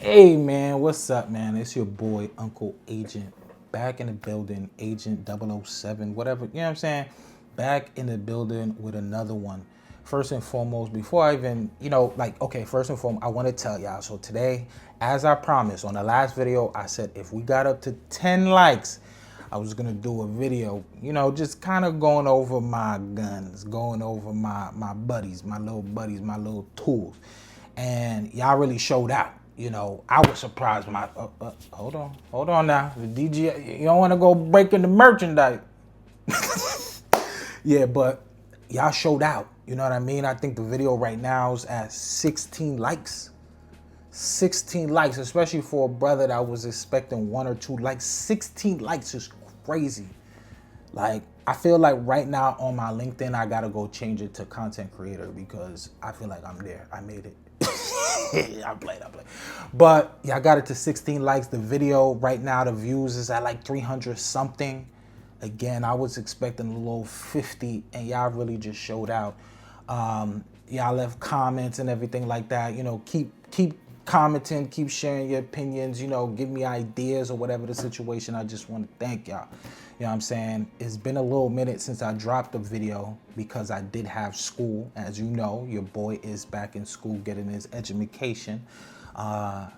Hey man, what's up man? It's your boy Uncle Agent back in the building, Agent 007, whatever, you know what I'm saying? Back in the building with another one. First and foremost, before I even, first and foremost, I want to tell y'all. So today, as I promised on the last video, I said if we got up to 10 likes, I was gonna do a video, just kind of going over my guns, going over my buddies, my little tools. And y'all really showed out. I was surprised. Hold on now. The DJ, you don't want to go breaking the merchandise. Yeah, but y'all showed out. You know what I mean? I think the video right now is at 16 likes. 16 likes, especially for a brother that was expecting 1 or 2 likes. 16 likes is crazy. Like, I feel like right now on my LinkedIn, I gotta go change it to content creator because I feel like I'm there. I made it. I played. But yeah, I got it to 16 likes. The video right now, the views is at like 300 something. Again, I was expecting a little 50 and y'all really just showed out. Y'all left comments and everything like that. Keep commenting, keep sharing your opinions, give me ideas or whatever the situation. I just want to thank y'all. You know what I'm saying? It's been a little minute since I dropped a video because I did have school. As you know, your boy is back in school getting his education.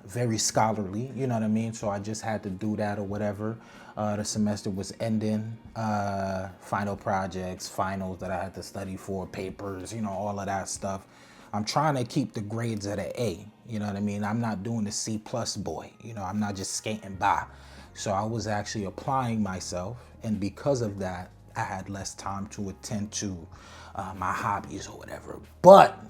Very scholarly, you know what I mean? So I just had to do that or whatever. The semester was ending, final projects, finals that I had to study for, papers, all of that stuff. I'm trying to keep the grades at an A, you know what I mean? I'm not doing the C+ boy, I'm not just skating by. So I was actually applying myself, and because of that, I had less time to attend to my hobbies or whatever. But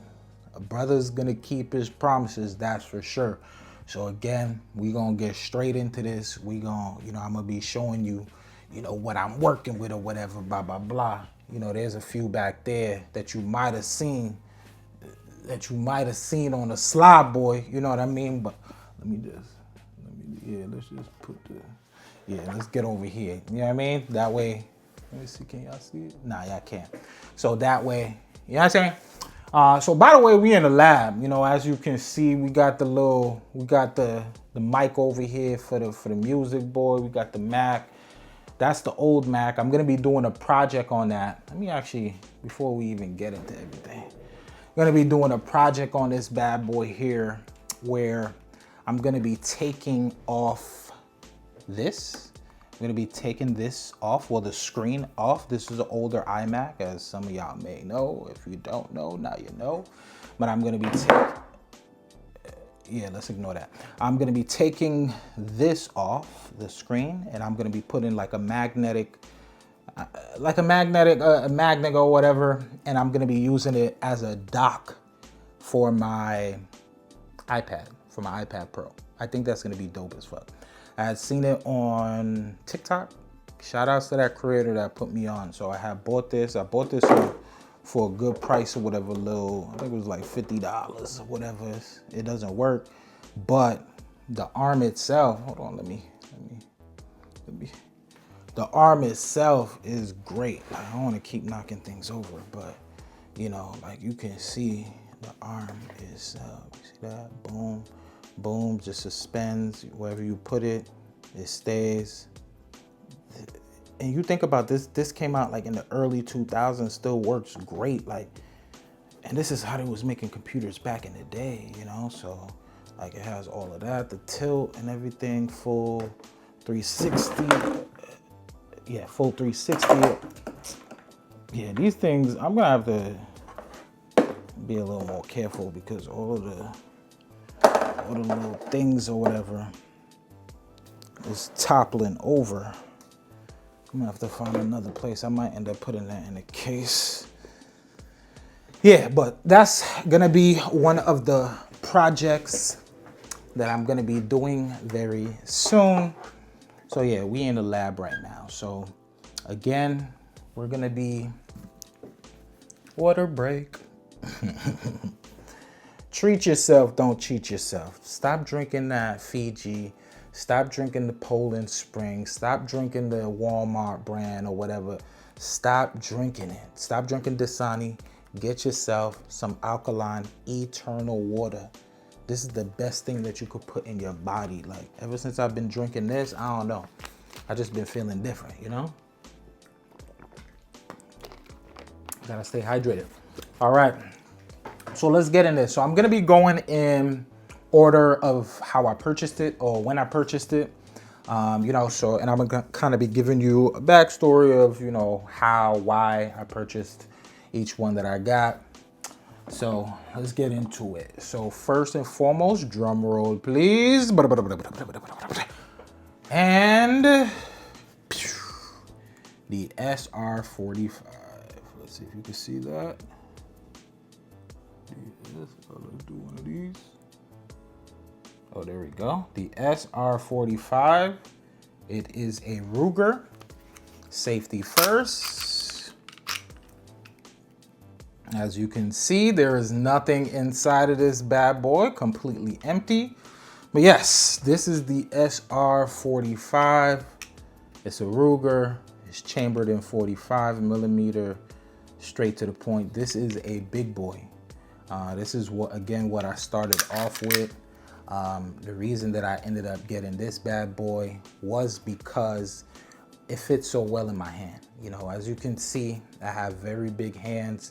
a brother's gonna keep his promises, that's for sure. So again, we gonna get straight into this. I'm gonna be showing you, what I'm working with or whatever, blah, blah, blah. There's a few back there that you might have seen, on the slide boy, you know what I mean? But let's get over here. You know what I mean? That way, let me see, can y'all see it? Nah, y'all can't. So that way, you know what I'm saying? So by the way, we in the lab. As you can see, we got the mic over here for the music board. We got the Mac. That's the old Mac. I'm gonna be doing a project on that. Let me actually, before we even get into everything, I'm gonna be doing a project on this bad boy here where I'm gonna be taking off this. I'm gonna be taking this off, the screen off. This is an older iMac, as some of y'all may know. If you don't know, now you know. But I'm gonna be let's ignore that. I'm gonna be taking this off the screen, and I'm gonna be putting like a magnet or whatever, and I'm gonna be using it as a dock for my iPad, Pro. I think that's gonna be dope as fuck. I had seen it on TikTok. Shout outs to that creator that put me on. So I have bought this. I bought this for a good price or whatever, I think it was like $50 or whatever. It doesn't work, but the arm itself, hold on, let me. The arm itself is great. I don't want to keep knocking things over, but like you can see, the arm is, you see that? Boom, boom, just suspends. Wherever you put it, it stays. And you think about this came out like in the early 2000s, still works great. And this is how they was making computers back in the day, So like it has all of that, the tilt and everything, full 360. Yeah, full 360. Yeah, these things, I'm gonna have to be a little more careful because all the little things or whatever is toppling over. I'm gonna have to find another place. I might end up putting that in a case. Yeah, but that's gonna be one of the projects that I'm gonna be doing very soon. So yeah, we in the lab right now. So again, we're gonna be water break. Treat yourself, don't cheat yourself. Stop drinking that Fiji. Stop drinking the Poland Spring. Stop drinking the Walmart brand or whatever. Stop drinking it. Stop drinking Dasani. Get yourself some alkaline eternal water. This is the best thing that you could put in your body. Like, ever since I've been drinking this, I don't know. I just been feeling different, you know? Gotta stay hydrated. All right, so let's get in this. So I'm gonna be going in order of how I purchased it or when I purchased it. You know, so, and I'm gonna kind of be giving you a backstory of, you know, how, why I purchased each one that I got. So let's get into it. So first and foremost, drum roll, please. And the SR45. Let's see if you can see that. Let's do one of these. Oh, there we go. The SR45. It is a Ruger. Safety first. As you can see, there is nothing inside of this bad boy, completely empty. But yes, this is the SR45. It's a Ruger. It's chambered in 45 millimeter, straight to the point. This is a big boy. This is what I started off with. The reason that I ended up getting this bad boy was because it fits so well in my hand. You know, as you can see, I have very big hands.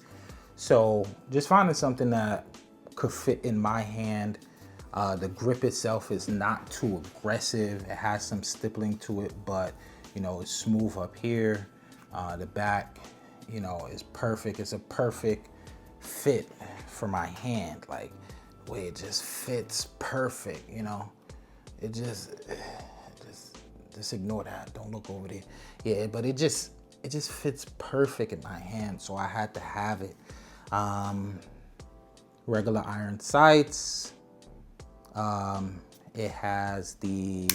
So just finding something that could fit in my hand. The grip itself is not too aggressive. It has some stippling to it, but you know, it's smooth up here. The back, you know, is perfect. It's a perfect fit for my hand. Like, the way it just fits perfect, you know. It just ignore that. Don't look over there. Yeah, but it just fits perfect in my hand, so I had to have it. Regular iron sights. It has the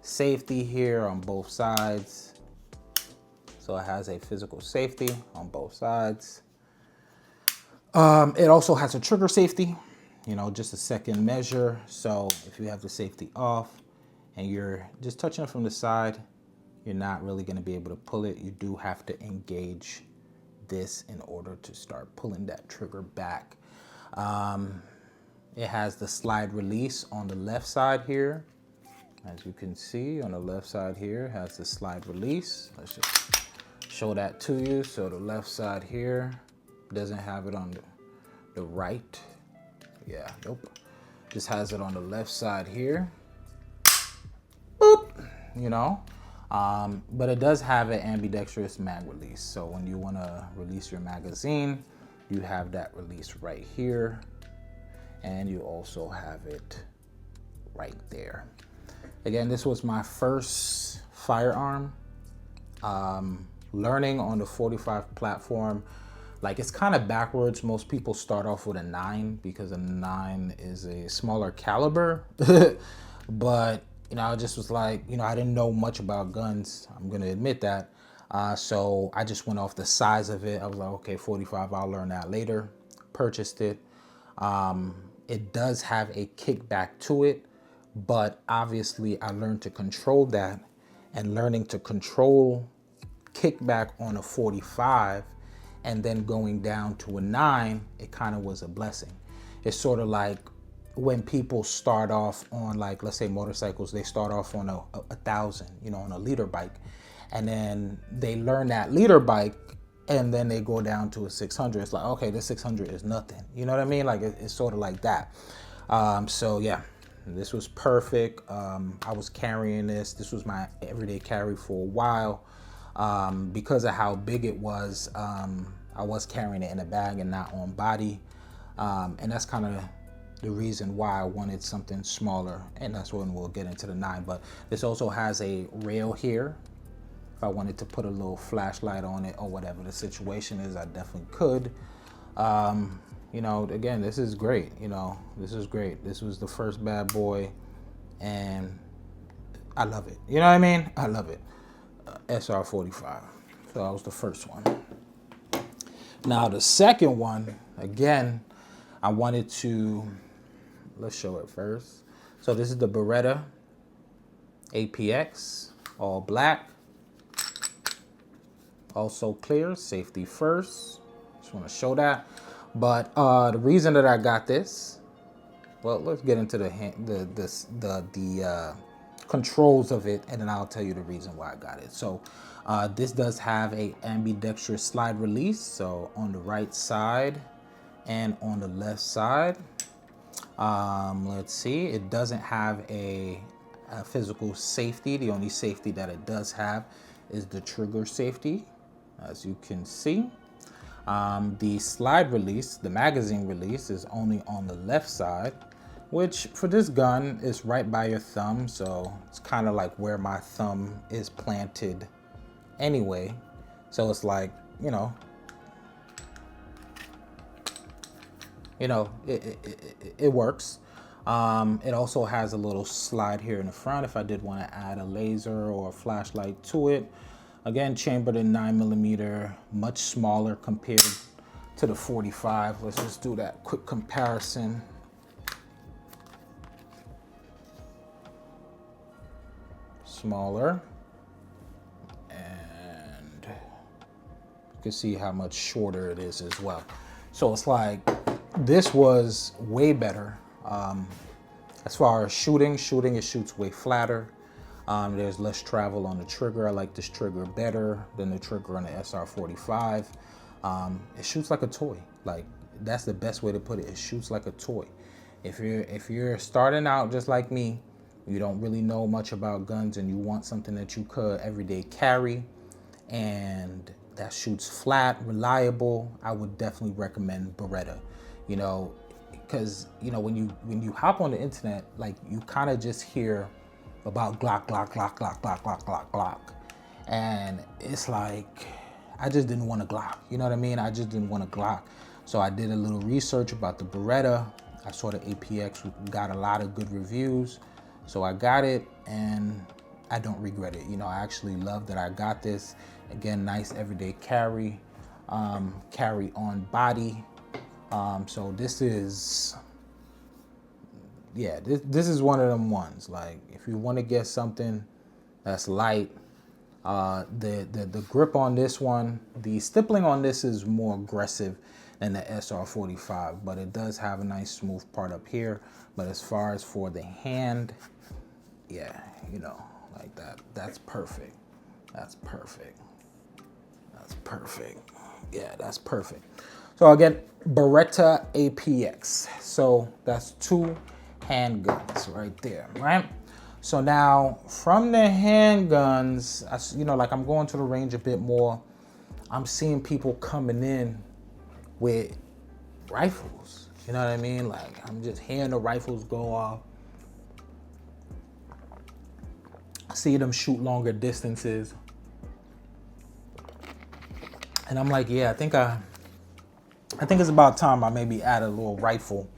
safety here on both sides. So it has a physical safety on both sides. It also has a trigger safety, you know, just a second measure. So if you have the safety off and you're just touching it from the side, you're not really going to be able to pull it. You do have to engage this in order to start pulling that trigger back. It has the slide release on the left side here. As you can see on the left side here, it has the slide release. Let's just show that to you. So the left side here doesn't have it on the right. Yeah, nope. Just has it on the left side here. Boop, you know. But it does have an ambidextrous mag release. So when you want to release your magazine, you have that release right here. And you also have it right there. Again, this was my first firearm. Learning on the 45 platform, like, it's kind of backwards. Most people start off with a 9 because a 9 is a smaller caliber. But, you know, I just was like, you know, I didn't know much about guns. I'm going to admit that. So I just went off the size of it. I was like, okay, 45, I'll learn that later. Purchased it. It does have a kickback to it, but obviously I learned to control that, and learning to control kickback on a 45 and then going down to a 9, it kind of was a blessing. It's sort of like when people start off on, like, let's say motorcycles, they start off on a 1,000, you know, on a leader bike, and then they learn that leader bike, and then they go down to a 600. It's like, okay, this 600 is nothing. You know what I mean? Like, it's sort of like that. So yeah, this was perfect. I was carrying this. This was my everyday carry for a while. Because of how big it was, I was carrying it in a bag and not on body. And that's kind of the reason why I wanted something smaller. And that's when we'll get into the 9. But this also has a rail here. If I wanted to put a little flashlight on it or whatever the situation is, I definitely could. You know, again, this is great. You know, this is great. This was the first bad boy, and I love it. You know what I mean? I love it. SR45. So that was the first one. Now the second one, again, I wanted to, let's show it first. So this is the Beretta APX, all black. Also clear, safety first. Just want to show that. But the reason that I got this well, let's get into the controls of it, and then I'll tell you the reason why I got it. So this does have a ambidextrous slide release, so on the right side and on the left side. Let's see, it doesn't have a physical safety. The only safety that it does have is the trigger safety, as you can see. The slide release, the magazine release, is only on the left side, which for this gun is right by your thumb, so it's kind of like where my thumb is planted anyway. So it's like, you know, it works. It also has a little slide here in the front if I did want to add a laser or a flashlight to it. Again, chambered in 9mm, much smaller compared to the 45. Let's just do that quick comparison. Smaller, and you can see how much shorter it is as well. So it's like, this was way better. As far as shooting, it shoots way flatter. There's less travel on the trigger. I like this trigger better than the trigger on the SR45. It shoots like a toy. Like, that's the best way to put it. It shoots like a toy. If you're starting out just like me, you don't really know much about guns, and you want something that you could everyday carry and that shoots flat, reliable, I would definitely recommend Beretta. You know, because when you hop on the internet, like, you kind of just hear about Glock, and it's like, I just didn't want a Glock. You know what I mean? I just didn't want a Glock. So I did a little research about the Beretta. I saw the APX got a lot of good reviews, so I got it, and I don't regret it. I actually love that I got this. Again, nice everyday carry, carry on body. So this is, yeah, this is one of them ones. Like, if you want to get something that's light, the grip on this one, the stippling on this is more aggressive than the SR45, but it does have a nice smooth part up here. But as far as for the hand, yeah, like that's perfect. That's perfect. That's perfect. Yeah, that's perfect. So again, Beretta APX. So that's 2 handguns right there, right? So now from the handguns, like, I'm going to the range a bit more. I'm seeing people coming in with rifles. You know what I mean? Like, I'm just hearing the rifles go off. I see them shoot longer distances. And I'm like, yeah, I think it's about time I maybe add a little rifle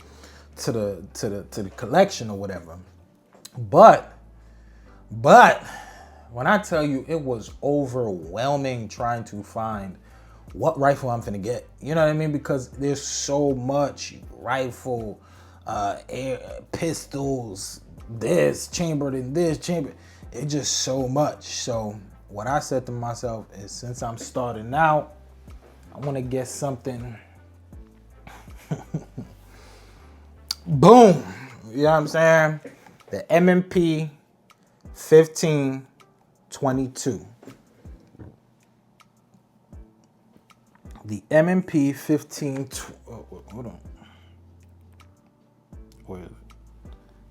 to the collection or whatever. But when I tell you, it was overwhelming trying to find what rifle I'm finna get. You know what I mean? Because there's so much rifle, air pistols, this chambered in this chamber. It's just so much. So what I said to myself is, since I'm starting out, I want to get something. Boom. You know what I'm saying? The M&P 1522. The M&P 15. Hold on. Where is it?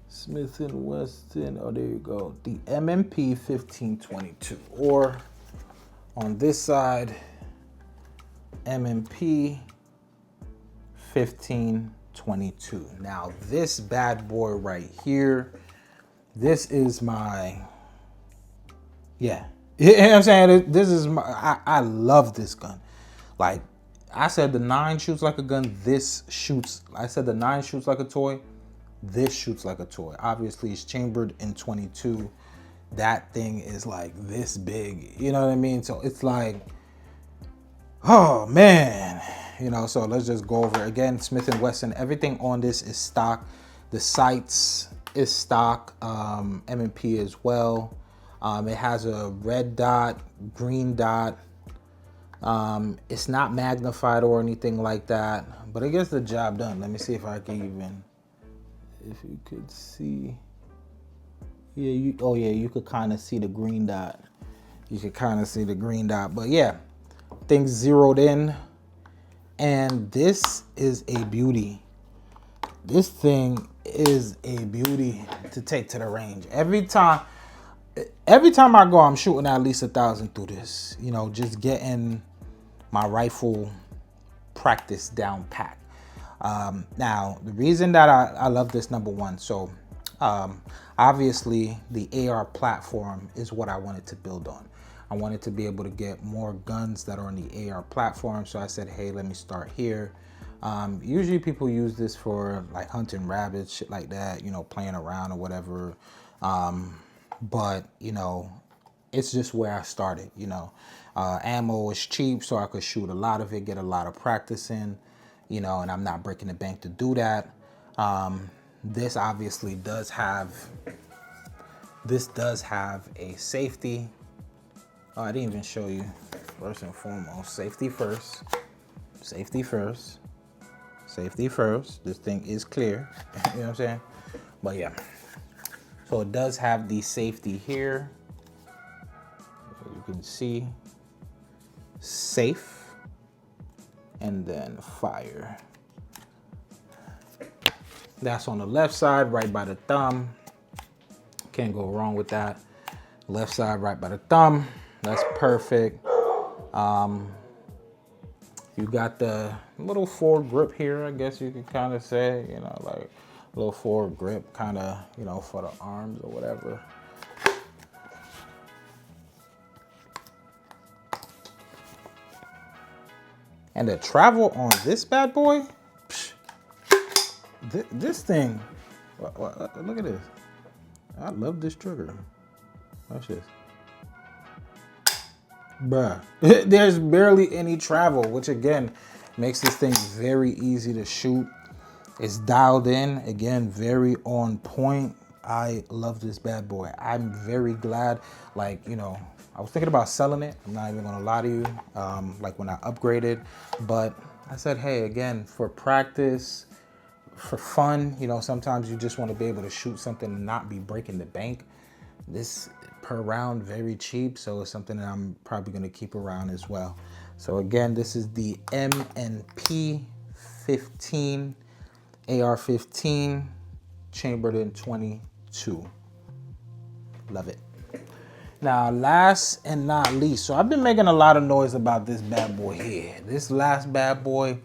Smith & Wesson. Oh, there you go. The M&P 1522. Or on this side, M&P 1522. Now, this bad boy right here, this is my, yeah. You know what I'm saying? This is my, I love this gun. Like, I said the 9 shoots like a gun, this shoots, I said the 9 shoots like a toy, this shoots like a toy. Obviously, it's chambered in 22. That thing is like this big, you know what I mean? So it's like, oh man, so let's just go over it. Again, Smith & Wesson, everything on this is stock. The sights is stock, M&P as well. It has a red dot, green dot. It's not magnified or anything like that, but it gets the job done. Let me see if I can even, if you could see. Yeah, oh yeah, you could kind of see the green dot. You could kind of see the green dot, but yeah, things zeroed in. And this is a beauty. This thing is a beauty to take to the range. Every time I go, I'm shooting at least 1,000 through this. You know, just getting my rifle practice down pat. Now, the reason that I love this, number one, so obviously the AR platform is what I wanted to build on. I wanted to be able to get more guns that are on the AR platform. So I said, hey, let me start here. Usually people use this for like hunting rabbits, shit like that, you know, playing around or whatever. But, you know, it's just where I started, you know. Ammo is cheap, so I could shoot a lot of it, get a lot of practice in, you know, and I'm not breaking the bank to do that. This obviously does have a safety. Oh, I didn't even show you. First and foremost, safety first. Safety first. Safety first. This thing is clear. You know what I'm saying? But yeah. So it does have the safety here. You can see safe and then fire. That's on the left side, right by the thumb. Can't go wrong with that. Left side, right by the thumb. That's perfect. You got the little forward grip here, I guess you could kind of say, you know, like a little forward grip kind of, you know, for the arms or whatever. And the travel on this bad boy, psh, this thing, look at this. I love this trigger. Watch this. Bruh, there's barely any travel, which again makes this thing very easy to shoot. It's dialed in, again, very on point. I love this bad boy. I'm very glad, like, you know, I was thinking about selling it. I'm not even gonna lie to you, like when I upgraded, but I said, hey, again, for practice, for fun, you know, sometimes you just want to be able to shoot something and not be breaking the bank. This per round, very cheap, so it's something that I'm probably going to keep around as well. So again, this is the M&P 15 AR-15 chambered in 22. Love it. Now, last and not least, so I've been making a lot of noise about this bad boy here. This last bad boy,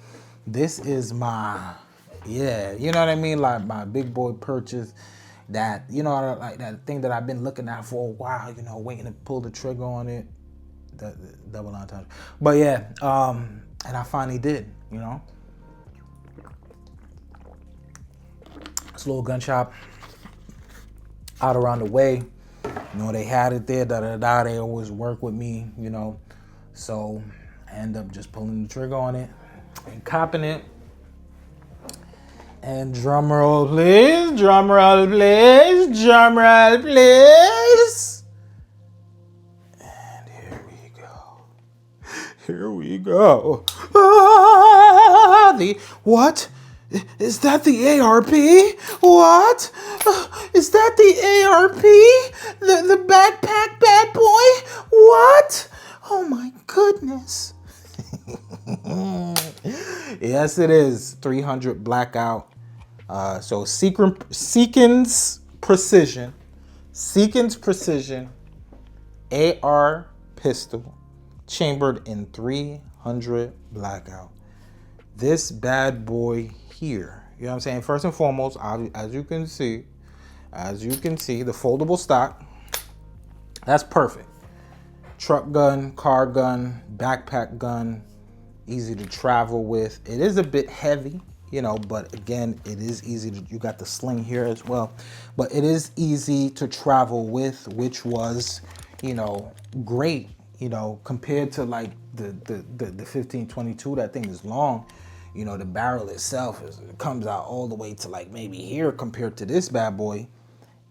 this is my, yeah, you know what I mean? Like my big boy purchase. That, you know, like that thing that I've been looking at for a while, you know, waiting to pull the trigger on it. Double entendre. But yeah, and I finally did, you know. This little gun shop out around the way, you know, they had it there, they always work with me, you know. So I end up just pulling the trigger on it and copping it. And drum roll, please. Drum roll, please. Drum roll, please. And here we go. Here we go. Ah, what? Is that the ARP? What? Is that the ARP? The backpack bad boy? What? Oh my goodness. Yes, it is. 300 Blackout. So Seekins Precision. Seekins Precision AR Pistol. Chambered in 300 Blackout. This bad boy here. You know what I'm saying? First and foremost, as you can see, the foldable stock. That's perfect. Truck gun, car gun, backpack gun. Easy to travel with. It is a bit heavy, you know, but again, it is easy to, you got the sling here as well, but it is easy to travel with, which was, you know, great, you know, compared to like the 1522. That thing is long, you know, the barrel itself comes out all the way to like maybe here compared to this bad boy.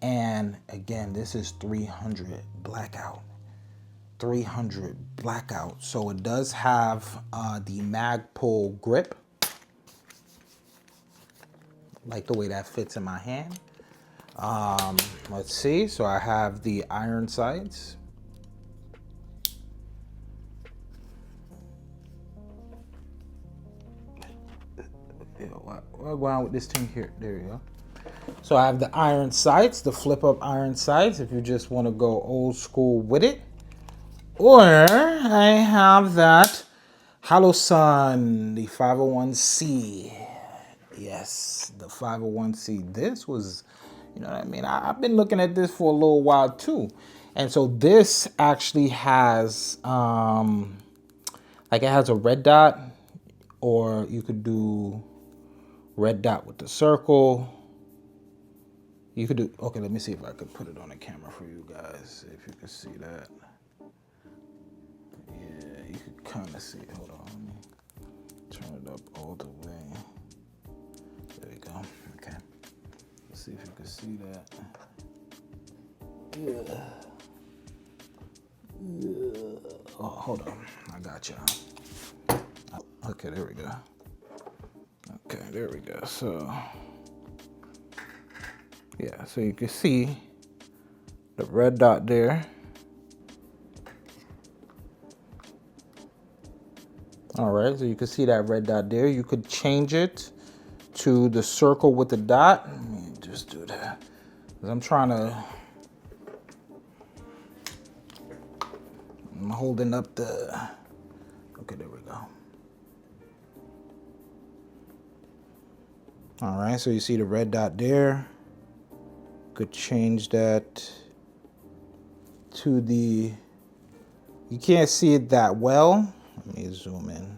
And again, this is 300 Blackout. 300 Blackout. So it does have the mag pull grip. Like the way that fits in my hand. Let's see, so I have the iron sights. What's going on with this thing here? There we go. So I have the iron sights, the flip up iron sights, if you just want to go old school with it. Or I have that Halosun, the 501c. Yes, the 501c. This was, you know what I mean? I've been looking at this for a little while too. And so this actually has, like it has a red dot, or you could do red dot with the circle. You could do, okay, let me see if I could put it on the camera for you guys, if you can see that. Yeah, you could kind of see it. Hold on, let me turn it up all the way. There we go. Okay. Let's see if you can see that. Yeah. Oh, hold on. I got you. Okay, there we go. Okay, there we go. So, yeah, so you can see the red dot there. All right, so you can see that red dot there. You could change it to the circle with the dot. Let me just do that. 'Cause I'm holding up the, okay, there we go. All right, so you see the red dot there. Could change that to the, you can't see it that well. Let me zoom in.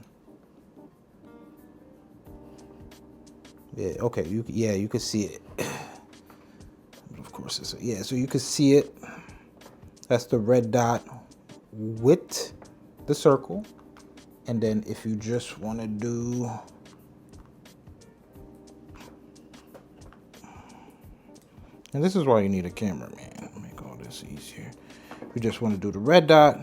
Yeah, okay, you can see it. But of course, so you can see it. That's the red dot with the circle. And then if you just want to do, and this is why you need a camera, man. Make all this easier. If you just want to do the red dot,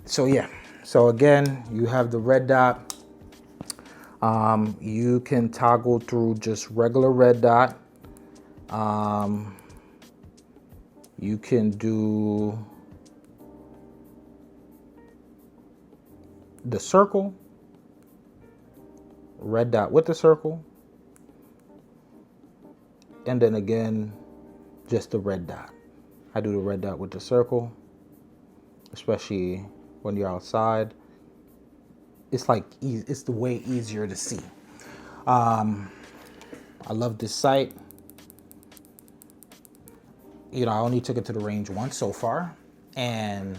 so yeah, so again, you have the red dot. You can toggle through just regular red dot. You can do the circle, red dot with the circle, and then again, just the red dot. I do the red dot with the circle, especially when you're outside. It's like, it's the way easier to see. I love this sight. You know, I only took it to the range once so far, and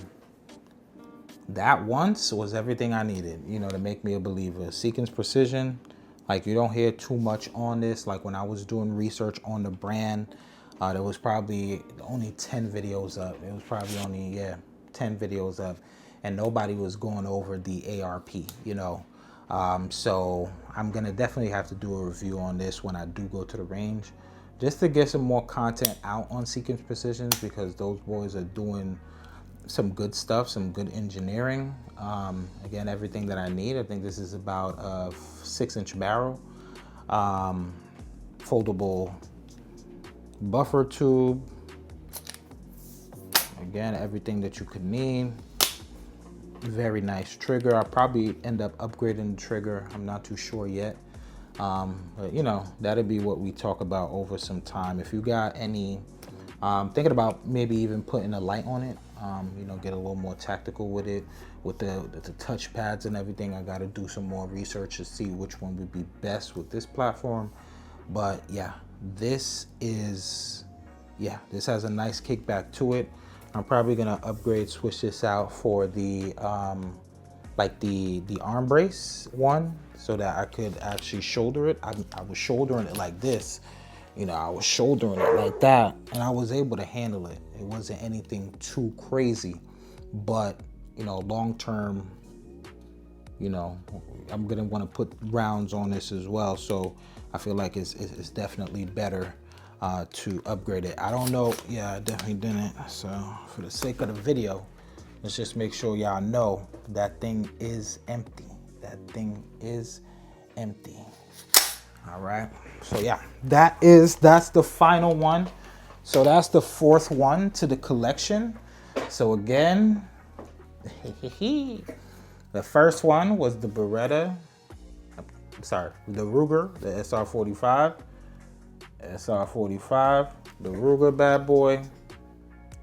that once was everything I needed, you know, to make me a believer. Seekins Precision, like, you don't hear too much on this. Like when I was doing research on the brand, there was probably only 10 videos up. It was probably only, 10 videos up, and nobody was going over the ARP, you know. So I'm gonna definitely have to do a review on this when I do go to the range, just to get some more content out on Seekins Precisions, because those boys are doing some good stuff, some good engineering. Again, everything that I need. I think this is about a 6-inch barrel, foldable buffer tube. Again, everything that you could need. Very nice trigger. I'll probably end up upgrading the trigger. I'm not too sure yet. But you know, that'll be what we talk about over some time. If you got any, thinking about maybe even putting a light on it, you know, get a little more tactical with it, with the touch pads and everything. I got to do some more research to see which one would be best with this platform. But yeah, this has a nice kickback to it. I'm probably gonna switch this out for the like the arm brace one, so that I could actually shoulder it. I was shouldering it like this, you know, I was shouldering it like that, and I was able to handle it. It wasn't anything too crazy, but you know, long term, you know, I'm gonna want to put rounds on this as well. So I feel like it's definitely better to upgrade it. I don't know. Yeah, I definitely didn't. So for the sake of the video, let's just make sure y'all know that thing is empty. That thing is empty. All right, so yeah, that's the final one. So that's the fourth one to the collection. So again, the first one was the Beretta, the Ruger, the SR45, the Ruger bad boy,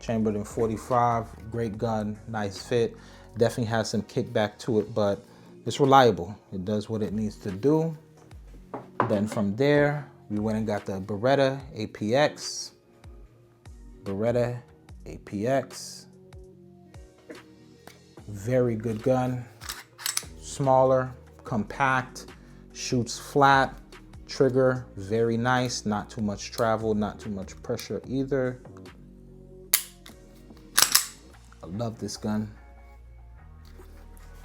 chambered in 45, great gun, nice fit. Definitely has some kickback to it, but it's reliable. It does what it needs to do. Then from there, we went and got the Beretta APX. Beretta APX. Very good gun. Smaller, compact, shoots flat, trigger, very nice. Not too much travel, not too much pressure either. I love this gun.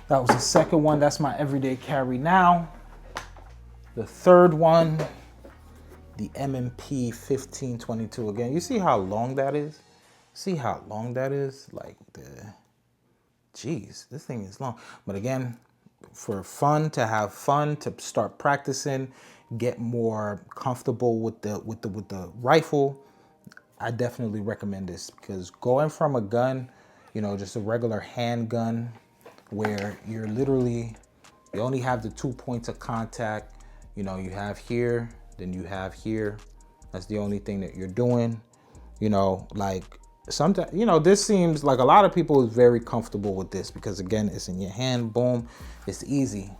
That was the second one. That's my everyday carry now. The third one, the M&P 1522. Again, you see how long that is? See how long that is? Like geez, this thing is long. But again, for fun, to have fun, to start practicing, get more comfortable with the rifle, I definitely recommend this, because going from a gun, you know, just a regular handgun, where you're literally, you only have the 2 points of contact. You know, you have here, then you have here. That's the only thing that you're doing. You know, like sometimes, you know, this seems like a lot of people is very comfortable with this because again, it's in your hand, boom, it's easy.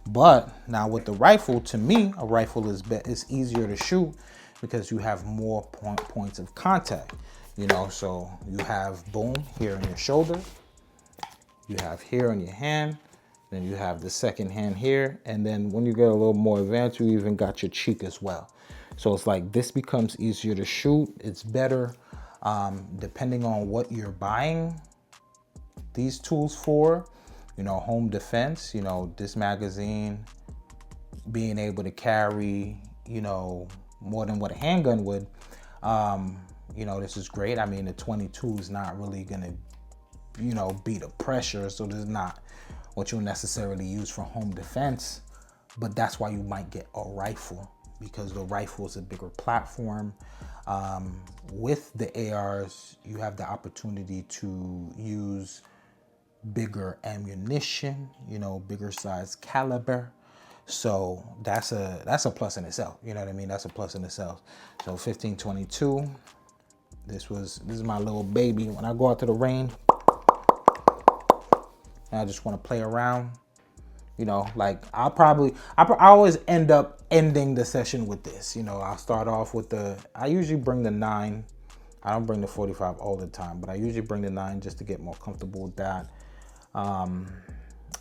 But now with the rifle, to me, a rifle is easier to shoot because you have more points of contact. You know, so you have boom here on your shoulder, you have here on your hand, then you have the second hand here, and then when you get a little more advanced, you even got your cheek as well. So it's like this becomes easier to shoot. It's better depending on what you're buying these tools for. You know, home defense, you know, this magazine, being able to carry, you know, more than what a handgun would. You know, this is great. I mean, the 22 is not really gonna, you know, beat the pressure, so this is not what you'll necessarily use for home defense, but that's why you might get a rifle, because the rifle is a bigger platform. With the ARs, you have the opportunity to use bigger ammunition, you know, bigger size caliber. So that's a plus in itself. You know what I mean? That's a plus in itself. So 1522, this is my little baby. When I go out to the range, I just want to play around, you know, like I always end up ending the session with this. You know, I'll start off with I usually bring the 9. I don't bring the 45 all the time, but I usually bring the 9 just to get more comfortable with that.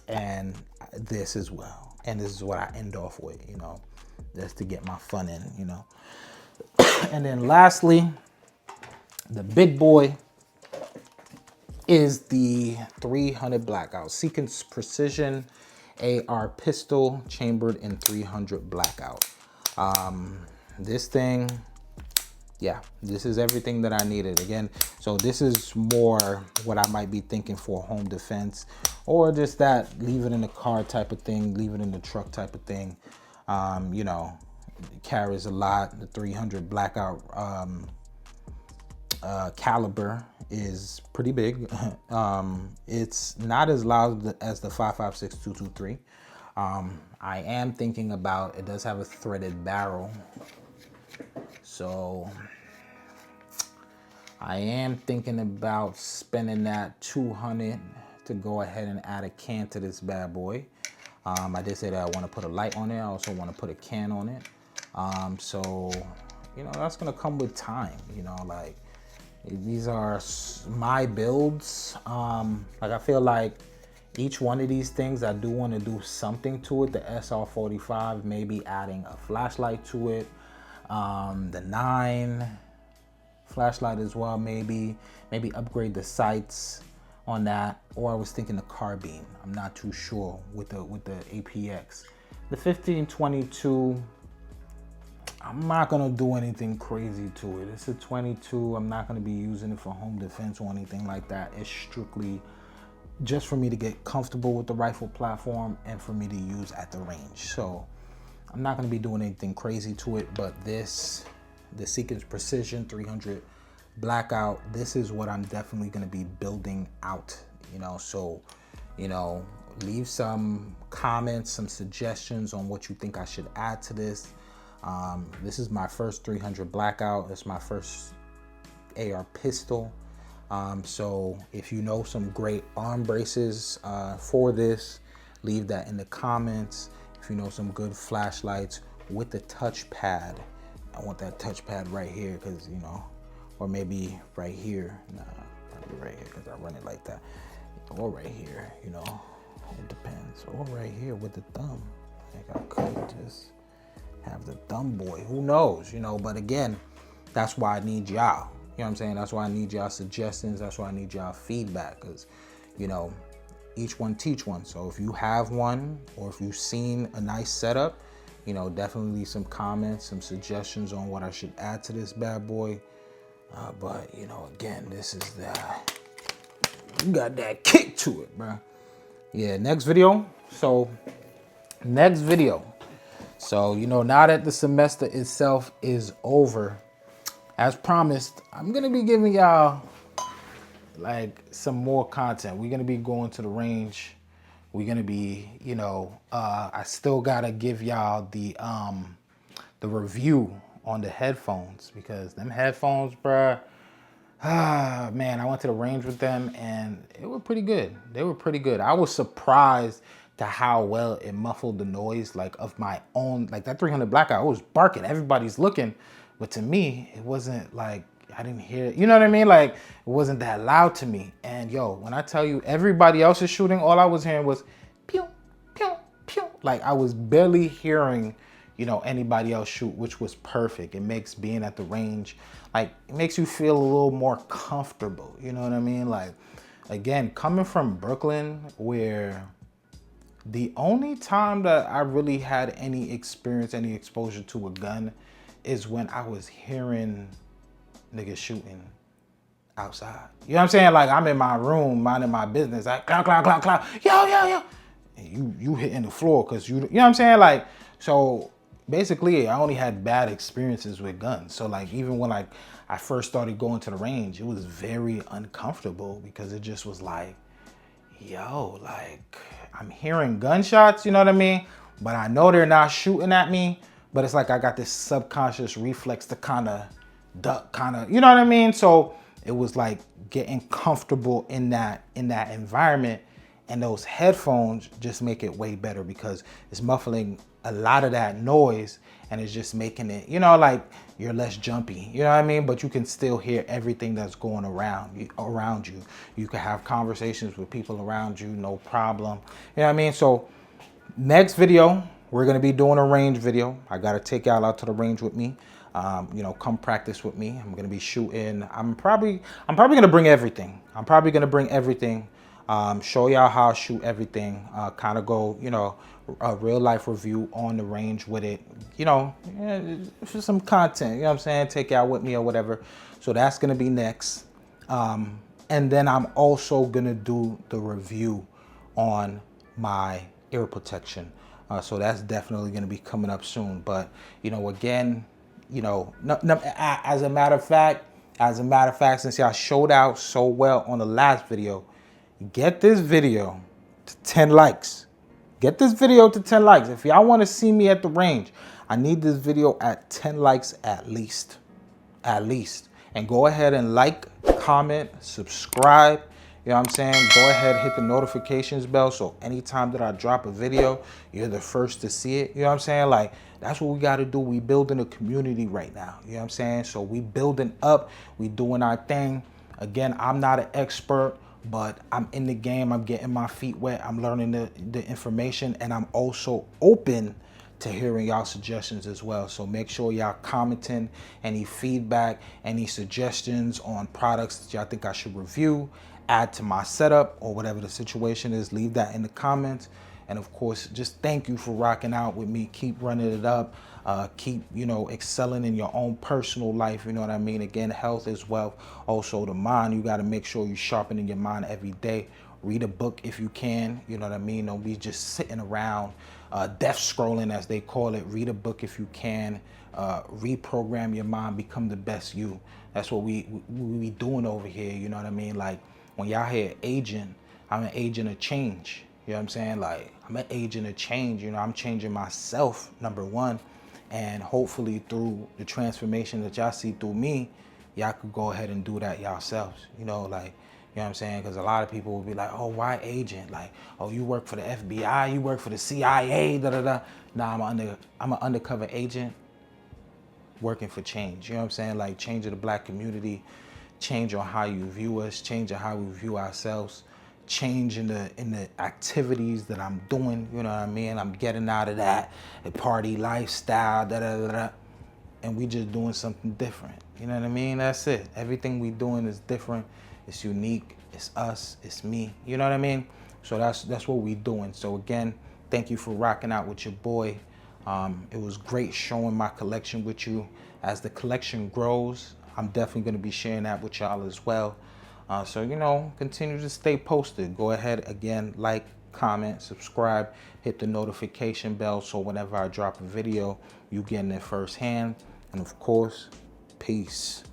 And this as well. And this is what I end off with, you know, just to get my fun in, you know. And then lastly, the big boy is the 300 Blackout. Seekins Precision AR Pistol, chambered in 300 Blackout. This thing, yeah, this is everything that I needed. Again, so this is more what I might be thinking for home defense, or just that leave it in the car type of thing, leave it in the truck type of thing. You know, it carries a lot. The 300 Blackout caliber is pretty big. It's not as loud as the 5.56 223. I am thinking about, it does have a threaded barrel, so I am thinking about spending that 200 to go ahead and add a can to this bad boy. I did say that I want to put a light on it. I also want to put a can on it. So, you know, that's gonna come with time. You know, like these are my builds. Like I feel like each one of these things, I do want to do something to it. The SR45, maybe adding a flashlight to it. The 9 flashlight as well, maybe upgrade the sights on that, or I was thinking the carbine. I'm not too sure with the APX. The 1522, I'm not gonna do anything crazy to it. It's a 22. I'm not gonna be using it for home defense or anything like that. It's strictly just for me to get comfortable with the rifle platform and for me to use at the range. So I'm not gonna be doing anything crazy to it, but the Seekins Precision 300 Blackout, this is what I'm definitely gonna be building out, you know. So, you know, leave some comments, some suggestions on what you think I should add to this. This is my first 300 Blackout. It's my first AR pistol. So if you know some great arm braces for this, leave that in the comments. If you know some good flashlights with the touchpad, I want that touchpad right here, because, you know, or maybe right here. Nah, probably right here, because I run it like that. Or right here, you know, it depends. Or right here with the thumb. Like I could just have the thumb boy, who knows, you know. But again, that's why I need y'all. You know what I'm saying? That's why I need y'all suggestions. That's why I need y'all feedback, because, you know, each one teach one. So if you have one, or if you've seen a nice setup, you know, definitely leave some comments, some suggestions on what I should add to this bad boy. But, you know, again, this is you got that kick to it, bro. Yeah, next video. So, So, you know, now that the semester itself is over, as promised, I'm gonna be giving y'all like some more content. We're gonna be going to the range. We're gonna be, you know, I still gotta give y'all the review on the headphones, because them headphones, bruh, man, I went to the range with them and it were pretty good. They were pretty good. I was surprised to how well it muffled the noise, like, of my own, like that 300 Blackout. I was barking, everybody's looking, but to me, it wasn't like, I didn't hear it. You know what I mean? Like, it wasn't that loud to me. And yo, when I tell you everybody else is shooting, all I was hearing was pew, pew, pew. Like, I was barely hearing, you know, anybody else shoot, which was perfect. It makes being at the range, like, it makes you feel a little more comfortable. You know what I mean? Like, again, coming from Brooklyn, where the only time that I really had any experience, any exposure to a gun is when I was hearing niggas shooting outside. You know what I'm saying? Like, I'm in my room, minding my business, like, clow, clow, clow, clow, yo, yo, yo. And you hitting the floor, because you know what I'm saying? Like, so basically, I only had bad experiences with guns. So, like, even when I first started going to the range, it was very uncomfortable, because it just was like, yo, like, I'm hearing gunshots, you know what I mean? But I know they're not shooting at me, but it's like I got this subconscious reflex to kind of duck, you know what I mean? So it was like getting comfortable in that environment, and those headphones just make it way better, because it's muffling a lot of that noise, and it's just making it, you know, like, you're less jumpy, you know what I mean? But you can still hear everything that's going around you. You can have conversations with people around you, no problem. You know what I mean? So next video, we're gonna be doing a range video. I gotta take y'all out to the range with me. You know, come practice with me. I'm gonna be shooting. I'm probably gonna bring everything. Show y'all how I shoot everything. Kind of go, you know, a real life review on the range with it. You know, for some content. You know what I'm saying? Take y'all with me or whatever. So that's gonna be next. And then I'm also gonna do the review on my ear protection. So that's definitely gonna be coming up soon. But, you know, again, you know, as a matter of fact, since y'all showed out so well on the last video, get this video to 10 likes. Get this video to 10 likes. If y'all want to see me at the range, I need this video at 10 likes at least. And go ahead and like, comment, subscribe. You know what I'm saying? Go ahead, hit the notifications bell, so anytime that I drop a video, you're the first to see it. You know what I'm saying? Like, that's what we got to do. We building a community right now. You know what I'm saying? So we building up, we doing our thing. Again, I'm not an expert, but I'm in the game. I'm getting my feet wet. I'm learning the information, and I'm also open to hearing y'all suggestions as well. So make sure y'all commenting any feedback, any suggestions on products that y'all think I should review, add to my setup, or whatever the situation is. Leave that in the comments. And of course, just thank you for rocking out with me. Keep running it up. Keep, you know, excelling in your own personal life. You know what I mean? Again, health is wealth. Also the mind, you got to make sure you're sharpening your mind every day. Read a book if you can, you know what I mean? Don't be just sitting around death scrolling, as they call it. Read a book if you can. Reprogram your mind, become the best you. That's what we doing over here, you know what I mean? Like, when y'all hear agent, I'm an agent of change. You know what I'm saying? Like, I'm an agent of change. You know, I'm changing myself, number one. And hopefully through the transformation that y'all see through me, y'all could go ahead and do that yourselves. You know, like, you know what I'm saying? Because a lot of people will be like, oh, why agent? Like, oh, you work for the FBI, you work for the CIA, da da da. Nah, I'm an undercover agent working for change. You know what I'm saying? Like, change of the black community, change on how you view us, change on how we view ourselves, change in the activities that I'm doing. You know what I mean? I'm getting out of that party lifestyle, da da da da. And we just doing something different. You know what I mean? That's it. Everything we doing is different. It's unique. It's us. It's me. You know what I mean? So that's what we doing. So again, thank you for rocking out with your boy. It was great showing my collection with you. As the collection grows, I'm definitely going to be sharing that with y'all as well. So, you know, continue to stay posted. Go ahead, again, like, comment, subscribe, hit the notification bell so whenever I drop a video, you getting it firsthand. And of course, peace.